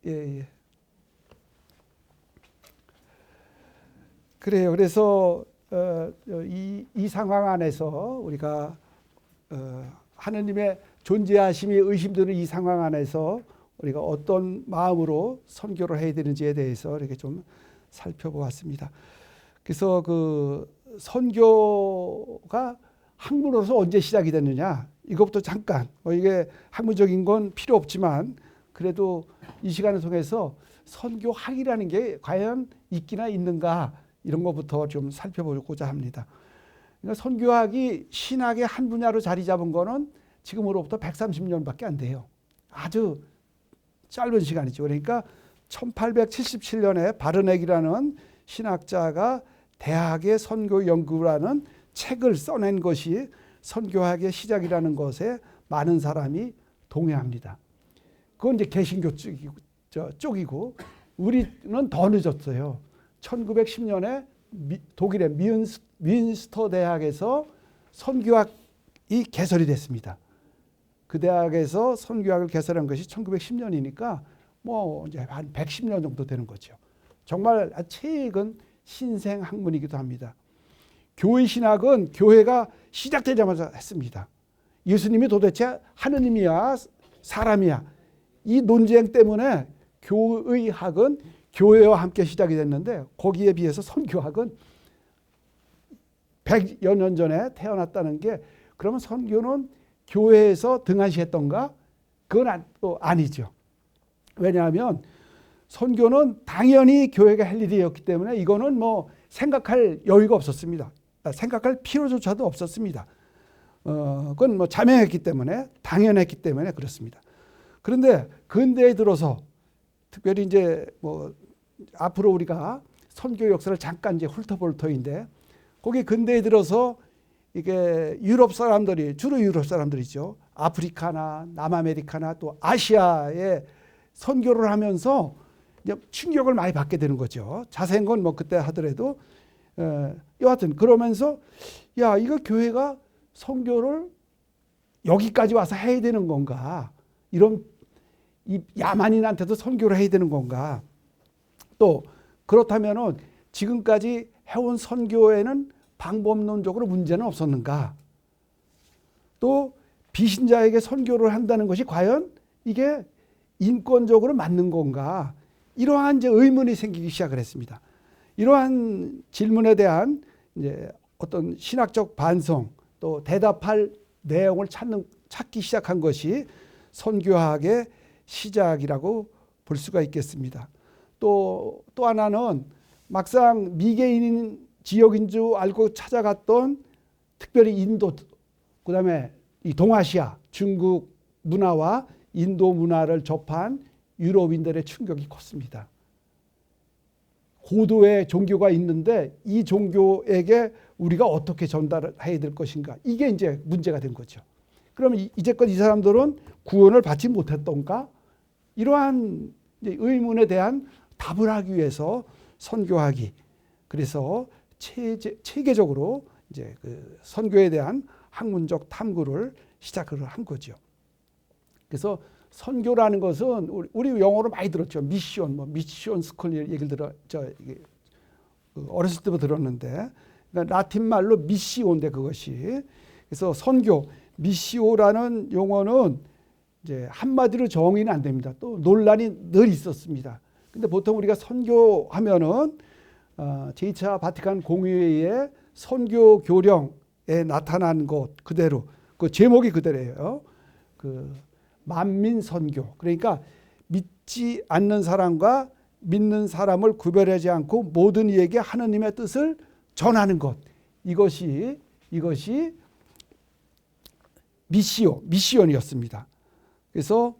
예. 그래요. 그래서 이 상황 안에서 우리가 하느님의 존재하심이 의심되는 이 상황 안에서 우리가 어떤 마음으로 선교를 해야 되는지에 대해서 이렇게 좀 살펴보았습니다. 그래서 그 선교가 학문으로서 언제 시작이 됐느냐, 이것부터 잠깐, 이게 학문적인 건 필요 없지만 그래도 이 시간을 통해서 선교학이라는 게 과연 있기나 있는가, 이런 것부터 좀 살펴보고자 합니다. 그러니까 선교학이 신학의 한 분야로 자리 잡은 거는 지금으로부터 130년밖에 안 돼요. 아주 짧은 시간이죠. 그러니까 1877년에 바르넥이라는 신학자가 대학의 선교 연구라는 책을 써낸 것이 선교학의 시작이라는 것에 많은 사람이 동의합니다. 그건 이제 개신교 쪽이고 우리는 더 늦었어요. 1910년에 독일의 뮌스터 대학에서 선교학이 개설이 됐습니다. 그 대학에서 선교학을 개설한 것이 1910년이니까 뭐 이제 한 110년 정도 되는 거죠. 정말 최근 신생 학문이기도 합니다. 교회 신학은 교회가 시작되자마자 했습니다. 예수님이 도대체 하느님이야 사람이야, 이 논쟁 때문에 교의학은 교회와 함께 시작이 됐는데, 거기에 비해서 선교학은 100여 년 전에 태어났다는 게, 그러면 선교는 교회에서 등한시했던가? 그건 아니죠. 왜냐하면 선교는 당연히 교회가 할 일이었기 때문에 이거는 뭐 생각할 여유가 없었습니다. 생각할 필요조차도 없었습니다. 그건 뭐 자명했기 때문에, 당연했기 때문에 그렇습니다. 그런데 근대에 들어서, 특별히 이제 뭐 앞으로 우리가 선교 역사를 잠깐 이제 훑어볼 터인데, 거기 근대에 들어서 이게 유럽 사람들이, 주로 유럽 사람들이죠. 아프리카나 남아메리카나 또 아시아에 선교를 하면서 이제 충격을 많이 받게 되는 거죠. 자세한 건 뭐 그때 하더라도 여하튼 그러면서 야, 이거 교회가 선교를 여기까지 와서 해야 되는 건가? 이런 이 야만인한테도 선교를 해야 되는 건가? 또 그렇다면은 지금까지 해온 선교에는 방법론적으로 문제는 없었는가? 또 비신자에게 선교를 한다는 것이 과연 이게 인권적으로 맞는 건가? 이러한 이제 의문이 생기기 시작을 했습니다. 이러한 질문에 대한 이제 어떤 신학적 반성, 또 대답할 내용을 찾기 시작한 것이 선교학의 시작이라고 볼 수가 있겠습니다. 또 하나는 막상 미개인 지역인 줄 알고 찾아갔던 특별히 인도, 그다음에 이 동아시아, 중국 문화와 인도 문화를 접한 유럽인들의 충격이 컸습니다. 고도의 종교가 있는데 이 종교에게 우리가 어떻게 전달해야 될 것인가, 이게 이제 문제가 된 거죠. 그러면 이제껏 이 사람들은 구원을 받지 못했던가? 이러한 의문에 대한 답을 하기 위해서 선교학이, 그래서 체계적으로 이제 그 선교에 대한 학문적 탐구를 시작을 한 거죠. 그래서 선교라는 것은 우리 영어로 많이 들었죠. 미션 스쿨 얘기를 어렸을 때부터 들었는데, 그러니까 라틴 말로 미시오인데 그것이, 그래서 선교 미시오라는 용어는 이제 한마디로 정의는 안 됩니다. 또 논란이 늘 있었습니다. 근데 보통 우리가 선교하면은 제2차 바티칸 공의회의 선교 교령에 나타난 것 그대로, 그 제목이 그대로예요. 그 만민 선교. 그러니까 믿지 않는 사람과 믿는 사람을 구별하지 않고 모든 이에게 하느님의 뜻을 전하는 것. 이것이 미시온이었습니다. 그래서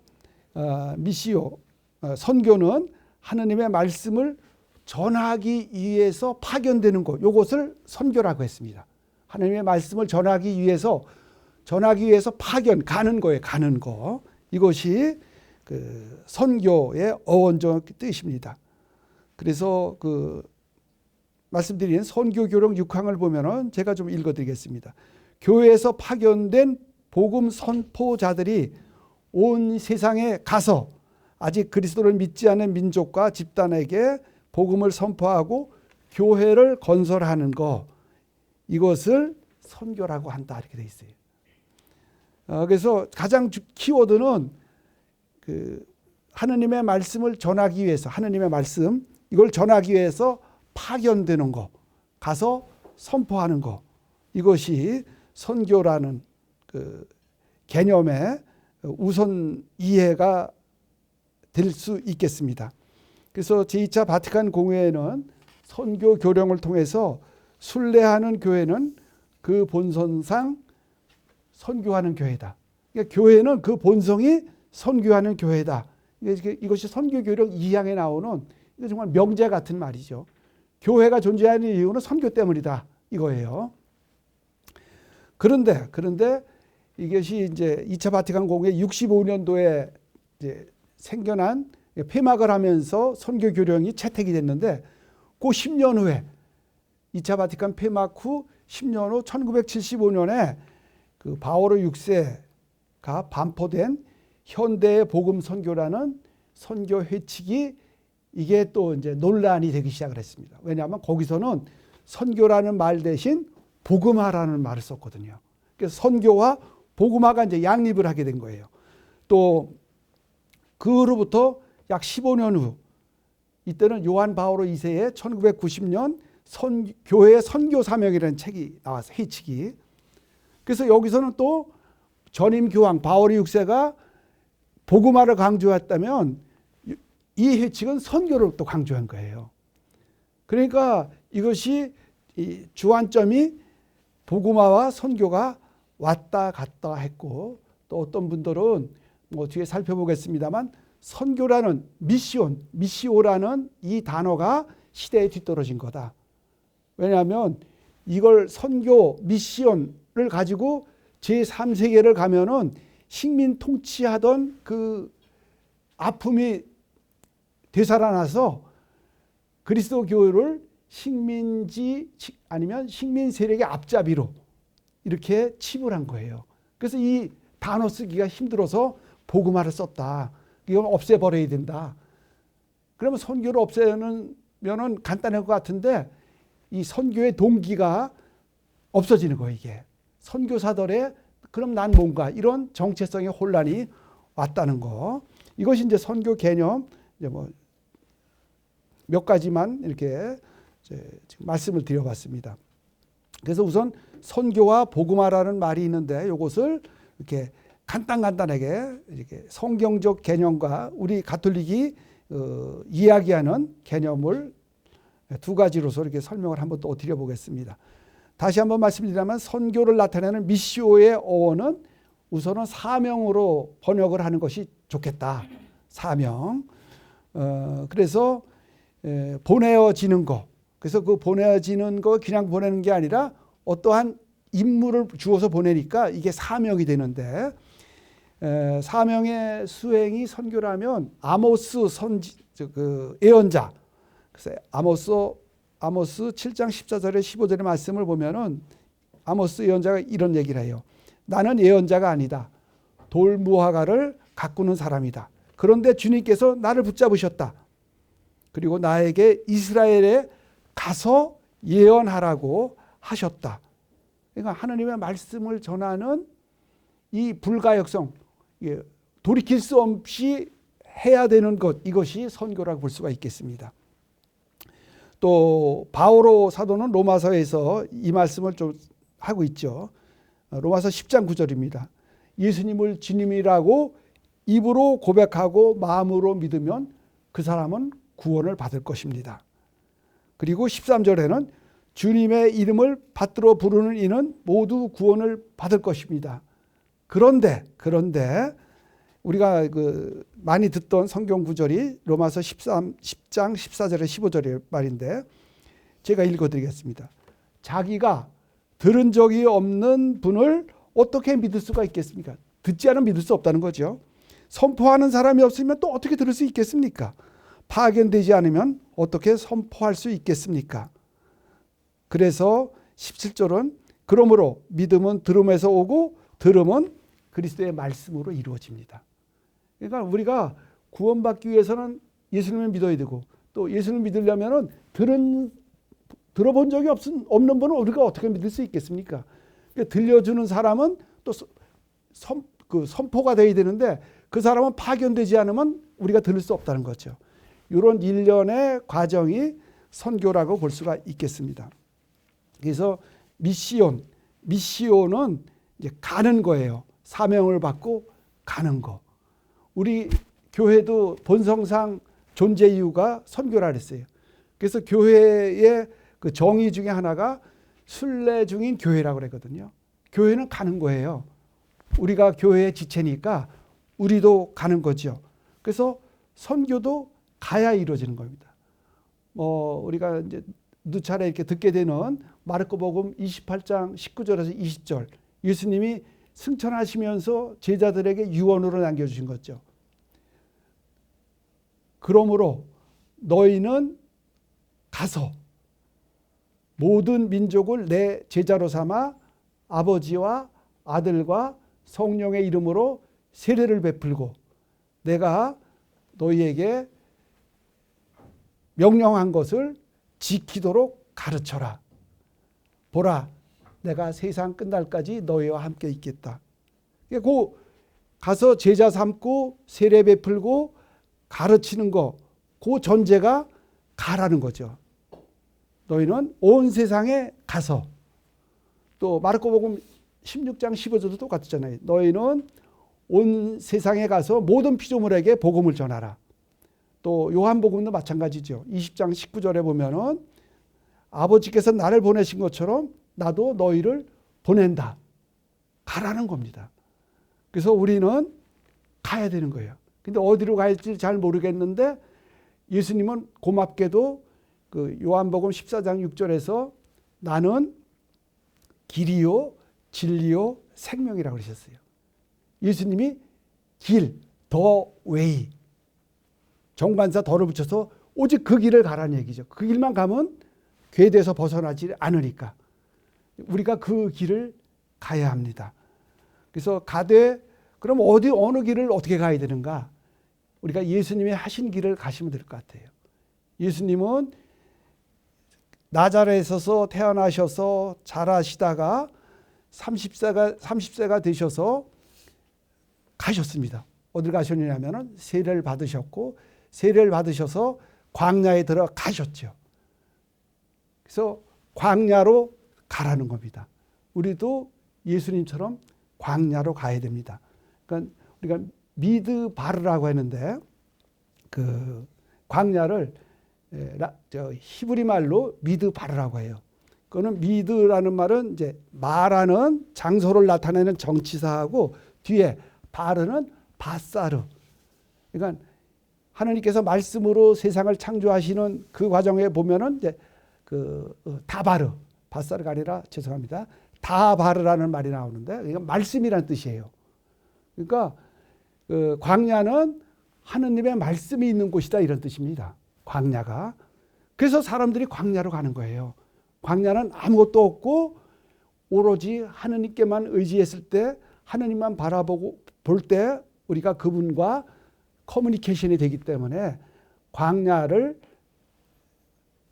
선교는 하느님의 말씀을 전하기 위해서 파견되는 것, 이것을 선교라고 했습니다. 하느님의 말씀을 전하기 위해서 파견, 가는 거예요. 가는 거. 이것이 그 선교의 어원적 뜻입니다. 그래서 그 말씀드린 선교교령 6항을 보면은 제가 좀 읽어드리겠습니다. 교회에서 파견된 복음 선포자들이 온 세상에 가서 아직 그리스도를 믿지 않는 민족과 집단에게 복음을 선포하고 교회를 건설하는 것, 이것을 선교라고 한다 이렇게 돼 있어요. 그래서 가장 키워드는 하느님의 말씀을 전하기 위해서, 하느님의 말씀 이걸 전하기 위해서 파견되는 거, 가서 선포하는 거, 이것이 선교라는 개념의 우선 이해가 될 수 있겠습니다. 그래서 제2차 바티칸 공회에는 선교 교령을 통해서 순례하는 교회는 그 본성상 선교하는 교회다. 그러니까 교회는 그 본성이 선교하는 교회다. 이것이 선교 교령 2항에 나오는 이거 정말 명제 같은 말이죠. 교회가 존재하는 이유는 선교 때문이다 이거예요. 그런데 이것이 이제 2차 바티칸 공회 65년도에 이제 생겨난 폐막을 하면서 선교 교령이 채택이 됐는데 그 10년 후에 2차 바티칸 폐막 후 10년 후 1975년에 그 바오로 6세가 반포된 현대의 복음 선교라는 선교 회칙이 이게 또 이제 논란이 되기 시작을 했습니다. 왜냐하면 거기서는 선교라는 말 대신 복음화라는 말을 썼거든요. 그래서 선교와 복음화가 이제 양립을 하게 된 거예요. 또 그로부터 약 15년 후 이때는 요한 바오로 2세의 1990년 교회의 선교 사명이라는 책이 나와서 회칙이. 그래서 여기서는 또 전임 교황 바오로 6세가 복음화를 강조했다면 이 회칙은 선교를 또 강조한 거예요. 그러니까 이것이 이 주안점이 복음화와 선교가 왔다 갔다 했고, 또 어떤 분들은 뭐 뒤에 살펴보겠습니다만 선교라는 미시오라는 이 단어가 시대에 뒤떨어진 거다. 왜냐하면 이걸 선교 미시온을 가지고 제3세계를 가면은 식민 통치하던 그 아픔이 되살아나서 그리스도 교회를 식민지 아니면 식민 세력의 앞잡이로 이렇게 치부한 거예요. 그래서 이 단어 쓰기가 힘들어서 복음화를 썼다. 이건 없애버려야 된다. 그러면 선교를 없애면은 간단할 것 같은데 이 선교의 동기가 없어지는 거예요. 이게 선교사들의 그럼 난 뭔가 이런 정체성의 혼란이 왔다는 거. 이것이 이제 선교 개념 이제 뭐 몇 가지만 이렇게 지금 말씀을 드려봤습니다. 그래서 우선 선교와 복음화라는 말이 있는데 이것을 이렇게 간단하게 이렇게 성경적 개념과 우리 가톨릭이 이야기하는 개념을 두 가지로서 이렇게 설명을 한번 또 드려보겠습니다. 다시 한번 말씀드리자면 선교를 나타내는 미시오의 어원은 우선은 사명으로 번역을 하는 것이 좋겠다. 사명. 그래서 보내어지는 거. 그래서 그 보내어지는 거 그냥 보내는 게 아니라 어떠한 임무를 주어서 보내니까 이게 사명이 되는데, 사명의 수행이 선교라면 아모스 예언자. 그래서 아모스 7장 14절에 15절의 말씀을 보면은 아모스 예언자가 이런 얘기를 해요. 나는 예언자가 아니다. 돌무화과를 가꾸는 사람이다. 그런데 주님께서 나를 붙잡으셨다. 그리고 나에게 이스라엘에 가서 예언하라고 하셨다. 그러니까 하나님의 말씀을 전하는 이 불가역성, 돌이킬 수 없이 해야 되는 것, 이것이 선교라고 볼 수가 있겠습니다. 또 바오로 사도는 로마서에서 이 말씀을 좀 하고 있죠. 로마서 10장 9절입니다. 예수님을 주님이라고 입으로 고백하고 마음으로 믿으면 그 사람은 구원을 받을 것입니다. 그리고 13절에는 주님의 이름을 받들어 부르는 이는 모두 구원을 받을 것입니다. 그런데 우리가 많이 듣던 성경 구절이 로마서 10장 14절에 15절의 말인데 제가 읽어드리겠습니다. 자기가 들은 적이 없는 분을 어떻게 믿을 수가 있겠습니까? 듣지 않으면 믿을 수 없다는 거죠. 선포하는 사람이 없으면 또 어떻게 들을 수 있겠습니까? 파견되지 않으면 어떻게 선포할 수 있겠습니까? 그래서 17절은 그러므로 믿음은 들음에서 오고 들음은 그리스도의 말씀으로 이루어집니다. 그러니까 우리가 구원받기 위해서는 예수님을 믿어야 되고 또 예수님을 믿으려면은 들어본 적이 없는 분은 우리가 어떻게 믿을 수 있겠습니까? 그러니까 들려주는 사람은 또 선포가 돼야 되는데 그 사람은 파견되지 않으면 우리가 들을 수 없다는 거죠. 이런 일련의 과정이 선교라고 볼 수가 있겠습니다. 그래서 미시온은 이제 가는 거예요. 사명을 받고 가는 거. 우리 교회도 본성상 존재 이유가 선교라 그랬어요. 그래서 교회의 그 정의 중에 하나가 순례 중인 교회라고 그랬거든요. 교회는 가는 거예요. 우리가 교회의 지체니까 우리도 가는 거죠. 그래서 선교도 가야 이루어지는 겁니다. 우리가 이제 누차례 이렇게 듣게 되는 마르코복음 28장 19절에서 20절 예수님이 승천하시면서 제자들에게 유언으로 남겨주신 거죠. 그러므로 너희는 가서 모든 민족을 내 제자로 삼아 아버지와 아들과 성령의 이름으로 세례를 베풀고 내가 너희에게 명령한 것을 지키도록 가르쳐라. 보라, 내가 세상 끝날까지 너희와 함께 있겠다. 그 가서 제자 삼고 세례 베풀고 가르치는 거, 그 전제가 가라는 거죠. 너희는 온 세상에 가서 또 마르코복음 16장 15절도 똑같잖아요. 너희는 온 세상에 가서 모든 피조물에게 복음을 전하라. 또 요한복음도 마찬가지죠. 20장 19절에 보면은 아버지께서 나를 보내신 것처럼 나도 너희를 보낸다. 가라는 겁니다. 그래서 우리는 가야 되는 거예요. 근데 어디로 갈지 잘 모르겠는데 예수님은 고맙게도 그 요한복음 14장 6절에서 나는 길이요 진리요 생명이라고 그러셨어요. 예수님이 길, 더 웨이, 정관사 더를 붙여서 오직 그 길을 가라는 얘기죠. 그 길만 가면 궤도에서 벗어나지 않으니까 우리가 그 길을 가야 합니다. 그래서 가되 그럼 어느 길을 어떻게 가야 되는가? 우리가 예수님이 하신 길을 가시면 될 것 같아요. 예수님은 나자렛에서 태어나셔서 자라시다가 30세가 되셔서 가셨습니다. 어딜 가셨냐면 세례를 받으셨고 세례를 받으셔서 광야에 들어가셨죠. 그래서 광야로 가라는 겁니다. 우리도 예수님처럼 광야로 가야 됩니다. 그러니까 우리가 미드바르라고 했는데 그 광야를 히브리 말로 미드바르라고 해요. 그거는 미드라는 말은 이제 말하는 장소를 나타내는 정치사하고 뒤에 바르는 바사르. 그러니까 하나님께서 말씀으로 세상을 창조하시는 그 과정에 보면은 이제 그 다바르, 바사르가 아니라 죄송합니다. 다바르라는 말이 나오는데 이건 말씀이라는 뜻이에요. 그러니까 그 광야는 하느님의 말씀이 있는 곳이다 이런 뜻입니다. 광야가. 그래서 사람들이 광야로 가는 거예요. 광야는 아무것도 없고 오로지 하느님께만 의지했을 때 하느님만 바라보고 볼 때 우리가 그분과 커뮤니케이션이 되기 때문에 광야를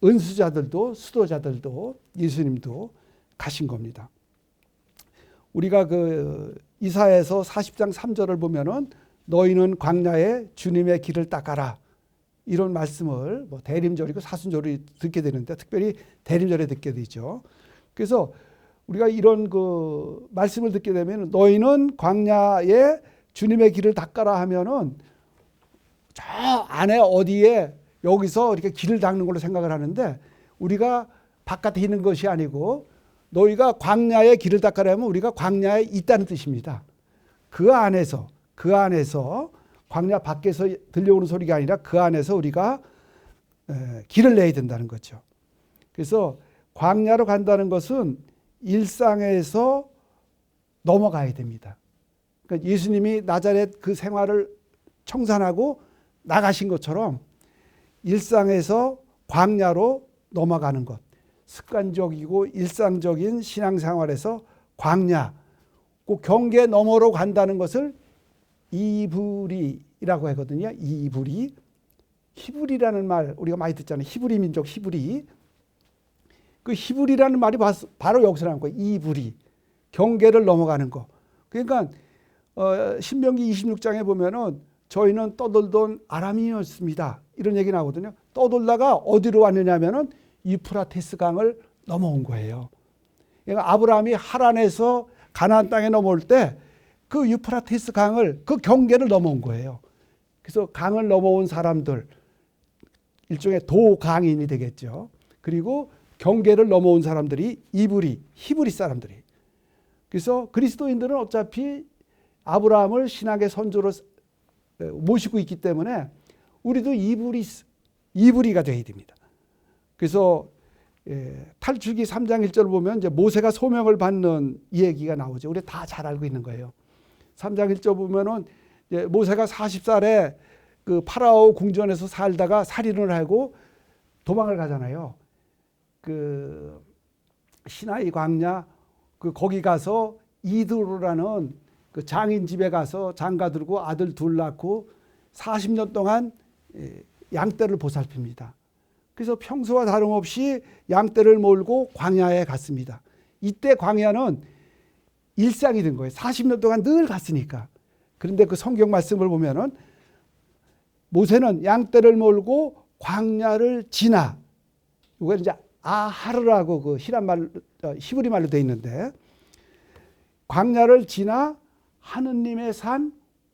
은수자들도 수도자들도 예수님도 가신 겁니다. 우리가 그 이사야서 40장 3절을 보면은 너희는 광야에 주님의 길을 닦아라. 이런 말씀을 뭐 대림절이고 사순절이 듣게 되는데 특별히 대림절에 듣게 되죠. 그래서 우리가 이런 그 말씀을 듣게 되면 너희는 광야에 주님의 길을 닦아라 하면은 저 안에 어디에 여기서 이렇게 길을 닦는 걸로 생각을 하는데 우리가 바깥에 있는 것이 아니고 너희가 광야에 길을 닦아라 하면 우리가 광야에 있다는 뜻입니다. 그 안에서 광야 밖에서 들려오는 소리가 아니라 그 안에서 우리가 길을 내야 된다는 거죠. 그래서 광야로 간다는 것은 일상에서 넘어가야 됩니다. 그러니까 예수님이 나자렛 그 생활을 청산하고 나가신 것처럼 일상에서 광야로 넘어가는 것. 습관적이고 일상적인 신앙생활에서 광야, 그 경계 너머로 간다는 것을 이브리 히브리라고 하거든요. 이브리. 히브리라는 말 우리가 많이 듣잖아요. 히브리 민족 히브리. 그 히브리라는 말이 바로 여기서 나온 거예요. 이브리. 경계를 넘어가는 거. 그러니까 신명기 26장에 보면은 저희는 떠돌던 아람인이었습니다. 이런 얘기 나오거든요. 떠돌다가 어디로 왔느냐면은 유프라테스 강을 넘어온 거예요. 그러니까 아브라함이 하란에서 가나안 땅에 넘어올 때 그 유프라테스 강을 그 경계를 넘어온 거예요. 그래서 강을 넘어온 사람들 일종의 도강인이 되겠죠. 그리고 경계를 넘어온 사람들이 이브리, 히브리 사람들이. 그래서 그리스도인들은 어차피 아브라함을 신앙의 선조로 모시고 있기 때문에 우리도 이브리가 되어야 됩니다. 그래서 탈출기 3장 1절을 보면 이제 모세가 소명을 받는 이 얘기가 나오죠. 우리 다 잘 알고 있는 거예요. 3장 1절 보면은 이제 모세가 40살에 그 파라오 궁전에서 살다가 살인을 하고 도망을 가잖아요. 그 시나이 광야 그 거기 가서 이드로라는 그 장인 집에 가서 장가 들고 아들 둘 낳고 40년 동안 양떼를 보살핍니다. 그래서 평소와 다름없이 양떼를 몰고 광야에 갔습니다. 이때 광야는 일상이 된 거예요. 40년 동안 늘 갔으니까. 그런데 그 성경 말씀을 보면은 모세는 양떼를 몰고 광야를 지나, 이거 이제 아하르라고 그 히브리 말로 되어 있는데, 광야를 지나 하느님의 산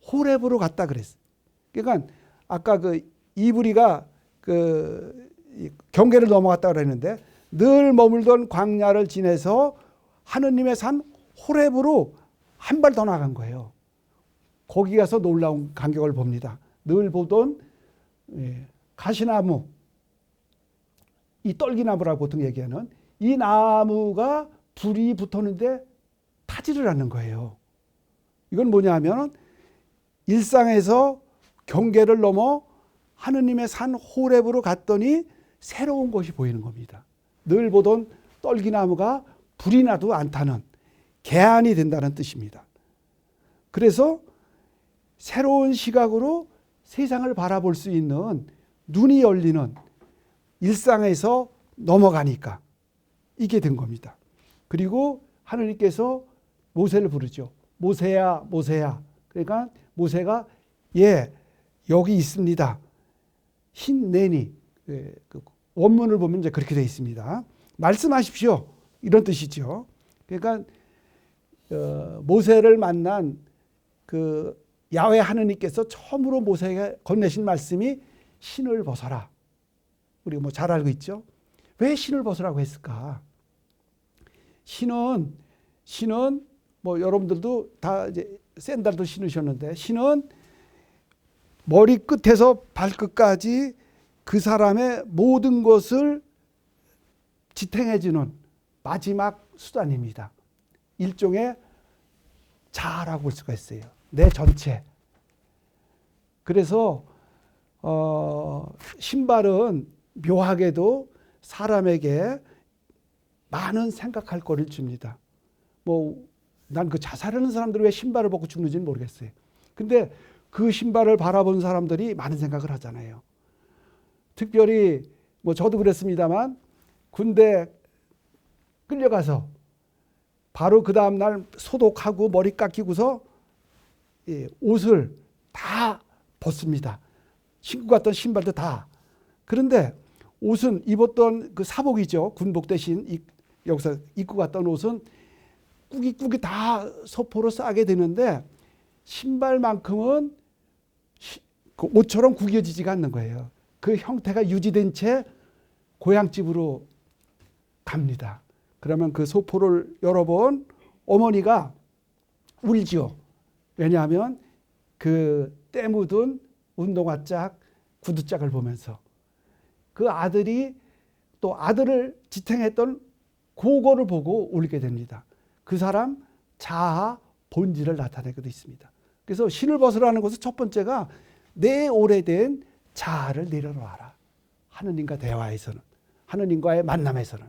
호렙으로 갔다 그랬어요. 그러니까 아까 그 이브리가 그 경계를 넘어갔다 그랬는데 늘 머물던 광야를 지내서 하느님의 산 호렙으로 한 발 더 나간 거예요. 거기 가서 놀라운 간격을 봅니다. 늘 보던 가시나무, 이 떨기나무라고 보통 얘기하는 이 나무가 불이 붙었는데 타지를 않는 거예요. 이건 뭐냐 하면 일상에서 경계를 넘어 하느님의 산 호렙으로 갔더니 새로운 것이 보이는 겁니다. 늘 보던 떨기나무가 불이 나도 안 타는 개안이 된다는 뜻입니다. 그래서 새로운 시각으로 세상을 바라볼 수 있는 눈이 열리는 일상에서 넘어가니까 이게 된 겁니다. 그리고 하느님께서 모세를 부르죠. 모세야, 모세야. 그러니까 모세가 여기 있습니다. 힌내니. 그 원문을 보면 이제 그렇게 되어 있습니다. 말씀하십시오. 이런 뜻이죠. 그러니까 모세를 만난 그 야훼 하느님께서 처음으로 모세에게 건네신 말씀이 신을 벗어라. 우리가 뭐 잘 알고 있죠. 왜 신을 벗으라고 했을까? 신은 뭐 여러분들도 다 이제 샌들도 신으셨는데 신은 머리 끝에서 발끝까지 그 사람의 모든 것을 지탱해주는 마지막 수단입니다. 일종의 자아라고 볼 수가 있어요. 내 전체. 그래서 신발은 묘하게도 사람에게 많은 생각할 거리를 줍니다. 뭐 난 그 자살하는 사람들이 왜 신발을 벗고 죽는지는 모르겠어요. 근데 그 신발을 바라본 사람들이 많은 생각을 하잖아요. 특별히 뭐 저도 그랬습니다만 군대 끌려가서 바로 그 다음날 소독하고 머리 깎이고서 옷을 다 벗습니다. 신고 갔던 신발도 다. 그런데 옷은 입었던 그 사복이죠. 군복 대신 여기서 입고 갔던 옷은 꾸깃꾸깃 다 소포로 싸게 되는데 신발만큼은 그 옷처럼 구겨지지가 않는 거예요. 그 형태가 유지된 채 고향집으로 갑니다. 그러면 그 소포를 열어본 어머니가 울지요. 왜냐하면 그 때 묻은 운동화짝, 구두짝을 보면서 그 아들이 또 아들을 지탱했던 그거를 보고 울게 됩니다. 그 사람 자아, 본질을 나타내고도 있습니다. 그래서 신을 벗으라는 것은 첫 번째가 내 오래된 자아를 내려놓아라. 하느님과 대화에서는, 하느님과의 만남에서는.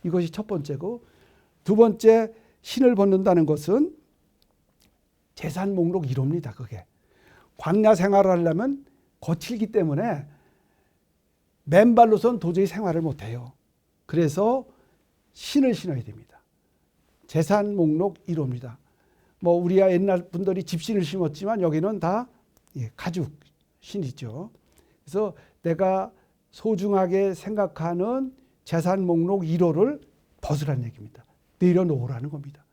이것이 첫 번째고, 두 번째 신을 벗는다는 것은 재산 목록 1호입니다. 그게 광야 생활을 하려면 거칠기 때문에 맨발로선 도저히 생활을 못해요. 그래서 신을 신어야 됩니다. 재산 목록 1호입니다. 뭐 우리야 옛날 분들이 집신을 심었지만 여기는 다 가죽 신이죠. 그래서 내가 소중하게 생각하는 재산 목록 1호를 벗으라는 얘기입니다. 내려놓으라는 겁니다.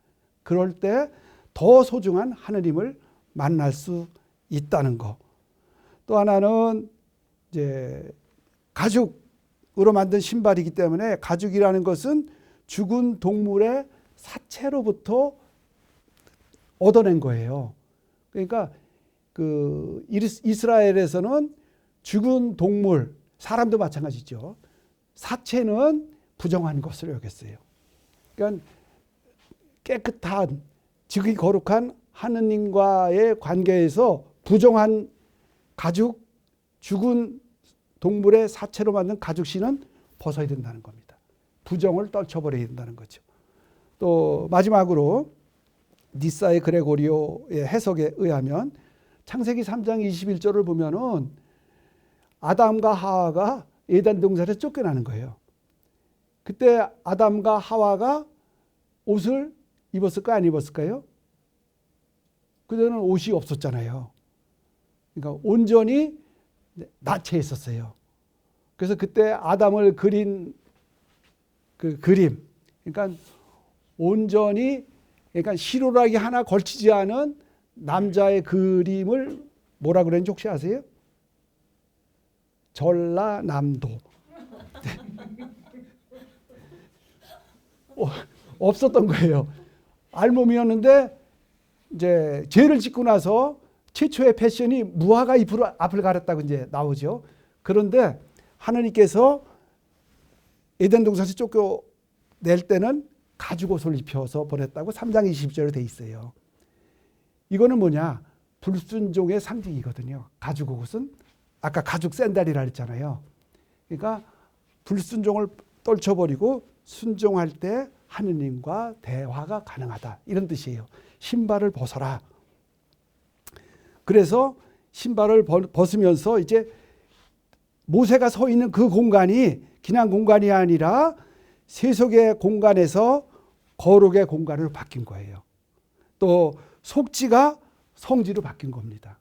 그럴 때 더 소중한 하느님을 만날 수 있다는 거. 또 하나는 이제 가죽으로 만든 신발이기 때문에 가죽이라는 것은 죽은 동물의 사체로부터 얻어낸 거예요. 그러니까 그 이스라엘에서는 죽은 동물, 사람도 마찬가지죠. 사체는 부정한 것으로 여겼어요. 그러니까 깨끗한 지극히 거룩한 하느님과의 관계에서 부정한 가죽, 죽은 동물의 사체로 만든 가죽신은 벗어야 된다는 겁니다. 부정을 떨쳐버려야 된다는 거죠. 또 마지막으로 니사의 그레고리오의 해석에 의하면 창세기 3장 21절을 보면은 아담과 하와가 에덴 동산에서 쫓겨나는 거예요. 그때 아담과 하와가 옷을 입었을까요? 안 입었을까요? 그때는 옷이 없었잖아요. 그러니까 온전히 나체해 있었어요. 그래서 그때 아담을 그린 그 그림, 그러니까 온전히 그러니까 시로라기 하나 걸치지 않은 남자의 그림을 뭐라 그랬는지 혹시 아세요? 전라남도. 없었던 거예요. 알몸이었는데 이제 죄를 짓고 나서 최초의 패션이 무화과 잎으로 앞을 가렸다고 이제 나오죠. 그런데 하느님께서 에덴 동산에서 쫓겨낼 때는 가죽 옷을 입혀서 보냈다고 3장 20절에 돼 있어요. 이거는 뭐냐? 불순종의 상징이거든요. 가죽 옷은 아까 가죽 샌들이라 했잖아요. 그러니까 불순종을 떨쳐버리고 순종할 때 하느님과 대화가 가능하다. 이런 뜻이에요. 신발을 벗어라. 그래서 신발을 벗으면서 이제 모세가 서 있는 그 공간이 그냥 공간이 아니라 세속의 공간에서 거룩의 공간으로 바뀐 거예요. 또 속지가 성지로 바뀐 겁니다.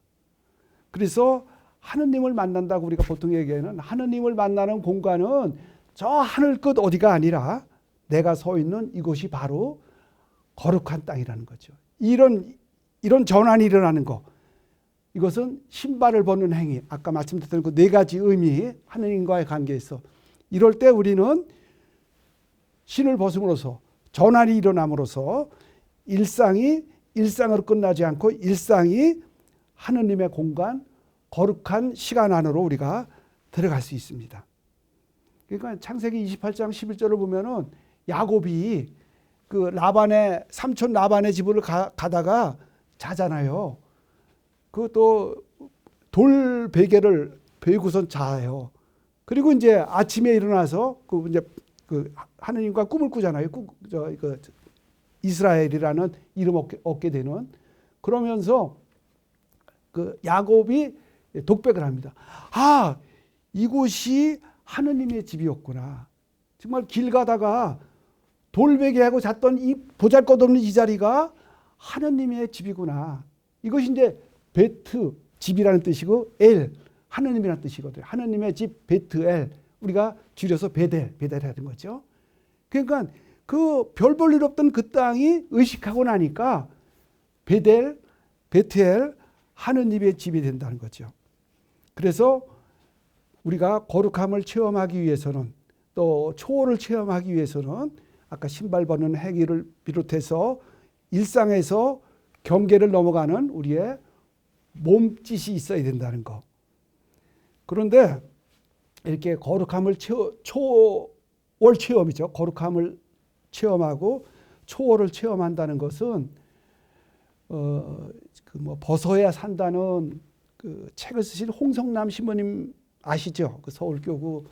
그래서 하느님을 만난다고 우리가 보통 얘기하는 하느님을 만나는 공간은 저 하늘 끝 어디가 아니라 내가 서 있는 이곳이 바로 거룩한 땅이라는 거죠. 이런 전환이 일어나는 거. 이것은 신발을 벗는 행위. 아까 말씀드렸던 그 네 가지 의미, 하느님과의 관계에서. 이럴 때 우리는 신을 벗음으로써 전환이 일어남으로써 일상이 일상으로 끝나지 않고 일상이 하느님의 공간, 거룩한 시간 안으로 우리가 들어갈 수 있습니다. 그러니까 창세기 28장 11절을 보면은 야곱이 그 라반의 삼촌 라반의 집으로 가다가 자잖아요. 그것도 돌 베개를 베고선 자요. 그리고 이제 아침에 일어나서 그 이제 그 하느님과 꿈을 꾸잖아요. 그 이스라엘이라는 이름 얻게 되는. 그러면서 그 야곱이 독백을 합니다. 아, 이곳이 하느님의 집이었구나. 정말 길 가다가 돌베개하고 잤던 이 보잘것없는 이 자리가 하느님의 집이구나. 이것이 이제 베트, 집이라는 뜻이고 엘, 하느님이라는 뜻이거든요. 하느님의 집 베트엘, 우리가 줄여서 베델이라는 거죠. 그러니까 그 별 볼 일 없던 그 땅이 의식하고 나니까 베델, 베트엘, 하느님의 집이 된다는 거죠. 그래서 우리가 거룩함을 체험하기 위해서는 또 초월을 체험하기 위해서는 아까 신발 벗는 행위를 비롯해서 일상에서 경계를 넘어가는 우리의 몸짓이 있어야 된다는 거. 그런데 이렇게 거룩함을 초월 체험이죠. 거룩함을 체험하고 초월을 체험한다는 것은 벗어야 산다는 그 책을 쓰신 홍성남 신부님 아시죠? 그 서울교구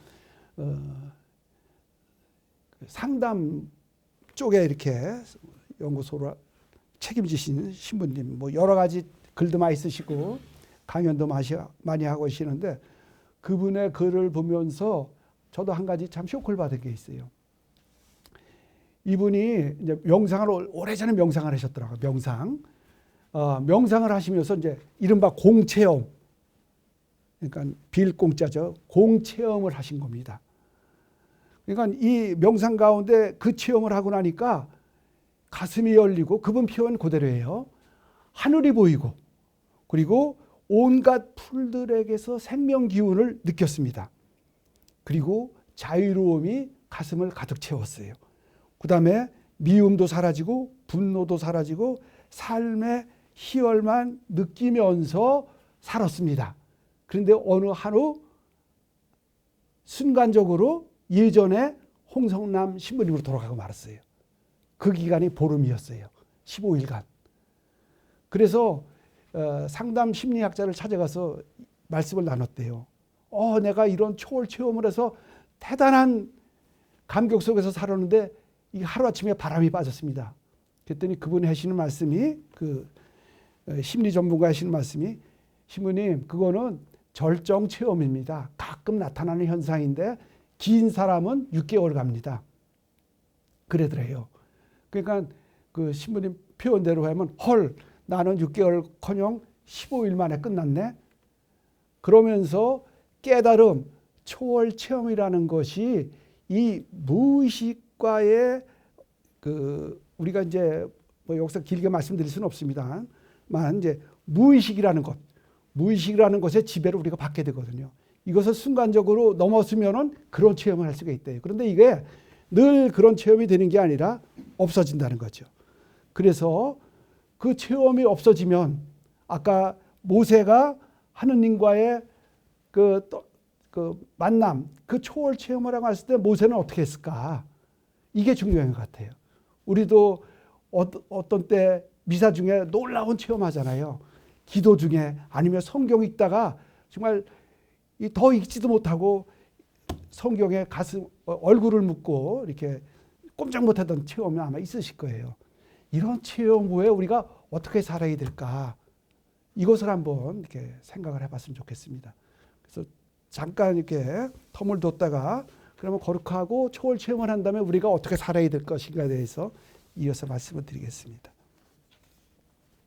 상담 쪽에 이렇게 연구소로 책임지신 신부님, 뭐 여러 가지 글도 많이 쓰시고 강연도 많이 하고 계시는데 그분의 글을 보면서 저도 한 가지 참 쇼크를 받은 게 있어요. 이분이 이제 명상을 오래전에 명상을 하셨더라고요. 명상을 하시면서 이제 이른바 공체험, 그러니까 빌공짜죠. 공체험을 하신 겁니다. 그러니까 이 명상 가운데 그 체험을 하고 나니까 가슴이 열리고 그분 표현 그대로예요. 하늘이 보이고 그리고 온갖 풀들에게서 생명 기운을 느꼈습니다. 그리고 자유로움이 가슴을 가득 채웠어요. 그 다음에 미움도 사라지고 분노도 사라지고 삶의 희열만 느끼면서 살았습니다. 그런데 어느 하루 순간적으로 예전에 홍성남 신부님으로 돌아가고 말았어요. 그 기간이 보름이었어요. 15일간. 그래서 상담 심리학자를 찾아가서 말씀을 나눴대요. 내가 이런 초월 체험을 해서 대단한 감격 속에서 살았는데 이 하루아침에 바람이 빠졌습니다. 그랬더니 그분이 하시는 말씀이 그 심리 전문가 하시는 말씀이 신부님 그거는 절정 체험입니다. 가끔 나타나는 현상인데 긴 사람은 6개월 갑니다. 그러더래요. 그러니까 그 신부님 표현대로 하면 헐 나는 6개월커녕 15일 만에 끝났네. 그러면서 깨달음 초월 체험이라는 것이 이 무의식과의 그 우리가 이제 뭐 여기서 길게 말씀드릴 수는 없습니다만 이제 무의식이라는 것의 지배를 우리가 받게 되거든요. 이것을 순간적으로 넘었으면은 그런 체험을 할 수가 있대요. 그런데 이게 늘 그런 체험이 되는 게 아니라 없어진다는 거죠. 그래서 그 체험이 없어지면 아까 모세가 하느님과의 그 만남, 그 초월 체험을 하고 했을 때 모세는 어떻게 했을까? 이게 중요한 것 같아요. 우리도 어떤 때 미사 중에 놀라운 체험하잖아요. 기도 중에 아니면 성경 읽다가 정말 더 읽지도 못하고 성경에 얼굴을 묻고 이렇게 꼼짝 못하던 체험이 아마 있으실 거예요. 이런 체험 후에 우리가 어떻게 살아야 될까? 이것을 한번 이렇게 생각을 해봤으면 좋겠습니다. 그래서 잠깐 이렇게 텀을 뒀다가 그러면 거룩하고 초월 체험을 한 다음에 우리가 어떻게 살아야 될 것인가에 대해서 이어서 말씀을 드리겠습니다.